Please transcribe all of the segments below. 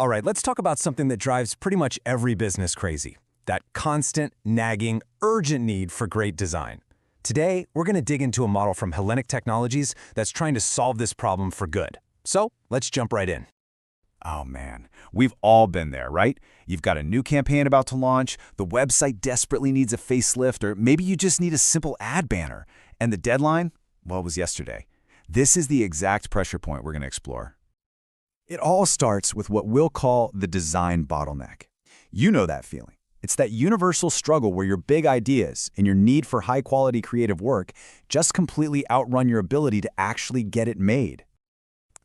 All right, let's talk about something that drives pretty much every business crazy. That constant, nagging, urgent need for great design. Today, we're going to dig into a model from Hellenic Technologies that's trying to solve this problem for good. So, let's jump right in. Oh man, we've all been there, right? You've got a new campaign about to launch, the website desperately needs a facelift, or maybe you just need a simple ad banner. And the deadline? Well, it was yesterday. This is the exact pressure point we're going to explore. It all starts with what we'll call the design bottleneck. You know that feeling. It's that universal struggle where your big ideas and your need for high-quality creative work just completely outrun your ability to actually get it made.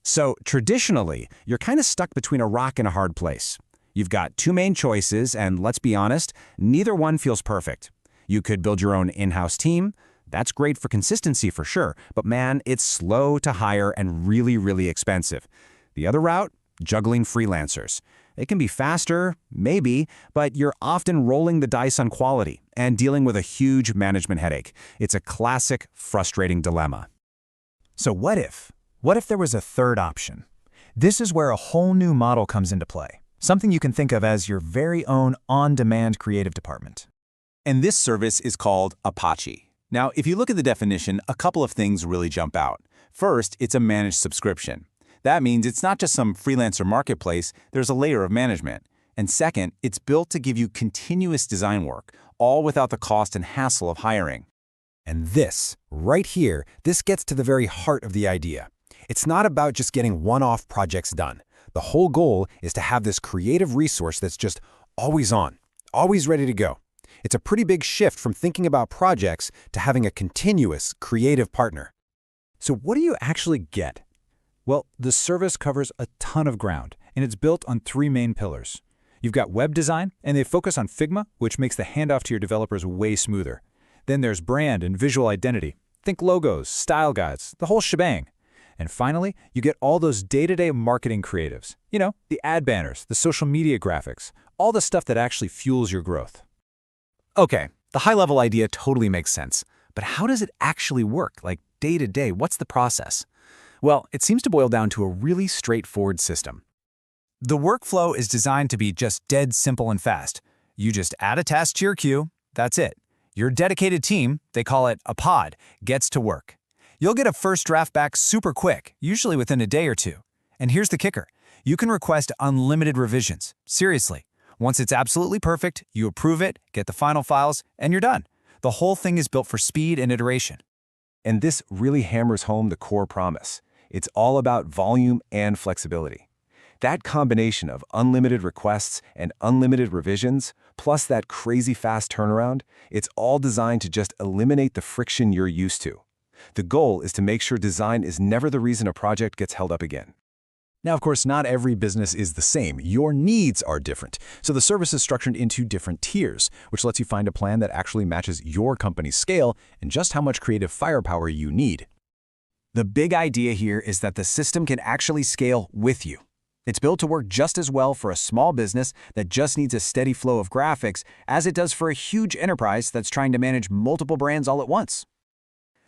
So, traditionally, you're kind of stuck between a rock and a hard place. You've got two main choices, and let's be honest, neither one feels perfect. You could build your own in-house team. That's great for consistency for sure, but man, it's slow to hire and really, really expensive. The other route? Juggling freelancers. It can be faster, maybe, but you're often rolling the dice on quality and dealing with a huge management headache. It's a classic, frustrating dilemma. So what if? What if there was a third option? This is where a whole new model comes into play, something you can think of as your very own on-demand creative department. And this service is called Apache. Now, if you look at the definition, a couple of things really jump out. First, it's a managed subscription. That means it's not just some freelancer marketplace, there's a layer of management. And second, it's built to give you continuous design work, all without the cost and hassle of hiring. And this, right here, this gets to the very heart of the idea. It's not about just getting one-off projects done. The whole goal is to have this creative resource that's just always on, always ready to go. It's a pretty big shift from thinking about projects to having a continuous, creative partner. So what do you actually get? Well, the service covers a ton of ground, and it's built on three main pillars. You've got web design, and they focus on Figma, which makes the handoff to your developers way smoother. Then there's brand and visual identity. Think logos, style guides, the whole shebang. And finally, you get all those day-to-day marketing creatives. You know, the ad banners, the social media graphics, all the stuff that actually fuels your growth. Okay, the high-level idea totally makes sense. But how does it actually work? Like day-to-day, what's the process? Well, it seems to boil down to a really straightforward system. The workflow is designed to be just dead simple and fast. You just add a task to your queue, that's it. Your dedicated team, they call it a pod, gets to work. You'll get a first draft back super quick, usually within a day or two. And here's the kicker. You can request unlimited revisions. Seriously. Once it's absolutely perfect, you approve it, get the final files, and you're done. The whole thing is built for speed and iteration. And this really hammers home the core promise. It's all about volume and flexibility. That combination of unlimited requests and unlimited revisions, plus that crazy fast turnaround, it's all designed to just eliminate the friction you're used to. The goal is to make sure design is never the reason a project gets held up again. Now, of course, not every business is the same. Your needs are different. So the service is structured into different tiers, which lets you find a plan that actually matches your company's scale and just how much creative firepower you need. The big idea here is that the system can actually scale with you. It's built to work just as well for a small business that just needs a steady flow of graphics as it does for a huge enterprise that's trying to manage multiple brands all at once.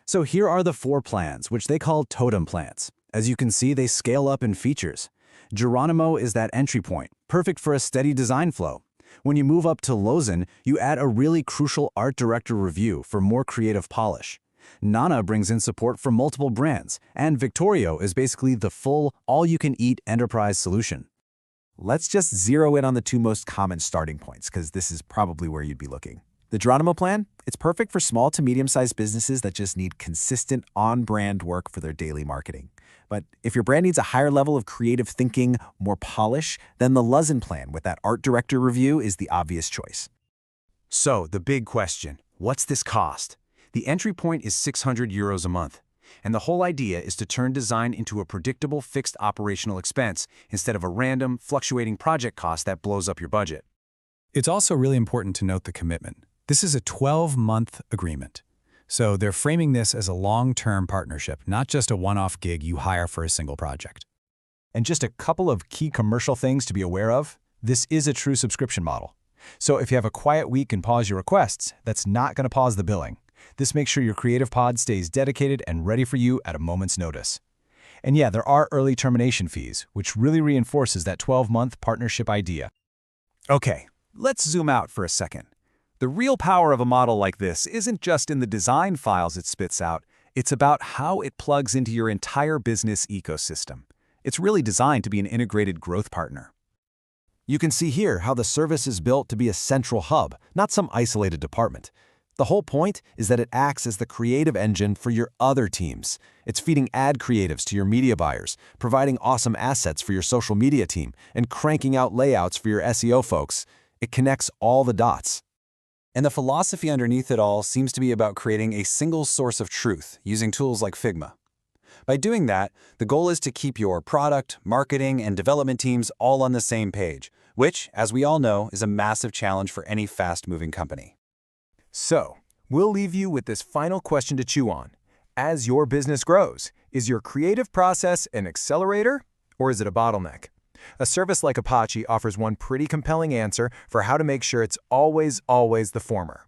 So here are the 4 plans, which they call totem plans. As you can see, they scale up in features. Geronimo is that entry point, perfect for a steady design flow. When you move up to Lozen, you add a really crucial art director review for more creative polish. Nana brings in support for multiple brands, and Victorio is basically the full, all-you-can-eat enterprise solution. Let's just zero in on the 2 most common starting points, because this is probably where you'd be looking. The Geronimo plan, it's perfect for small to medium-sized businesses that just need consistent on-brand work for their daily marketing. But if your brand needs a higher level of creative thinking, more polish, then the Lozen plan with that art director review is the obvious choice. So, the big question, what's this cost? The entry point is €600 a month, and the whole idea is to turn design into a predictable fixed operational expense instead of a random, fluctuating project cost that blows up your budget. It's also really important to note the commitment. This is a 12-month agreement. So they're framing this as a long-term partnership, not just a one-off gig you hire for a single project. And just a couple of key commercial things to be aware of. This is a true subscription model. So if you have a quiet week and pause your requests, that's not going to pause the billing. This makes sure your creative pod stays dedicated and ready for you at a moment's notice. And yeah, there are early termination fees, which really reinforces that 12-month partnership idea. Okay, let's zoom out for a second. The real power of a model like this isn't just in the design files it spits out, it's about how it plugs into your entire business ecosystem. It's really designed to be an integrated growth partner. You can see here how the service is built to be a central hub, not some isolated department. The whole point is that it acts as the creative engine for your other teams. It's feeding ad creatives to your media buyers, providing awesome assets for your social media team, and cranking out layouts for your SEO folks. It connects all the dots. And the philosophy underneath it all seems to be about creating a single source of truth using tools like Figma. By doing that, the goal is to keep your product, marketing, and development teams all on the same page, which, as we all know, is a massive challenge for any fast-moving company. So, we'll leave you with this final question to chew on. As your business grows, is your creative process an accelerator or is it a bottleneck? A service like Apache offers one pretty compelling answer for how to make sure it's always the former.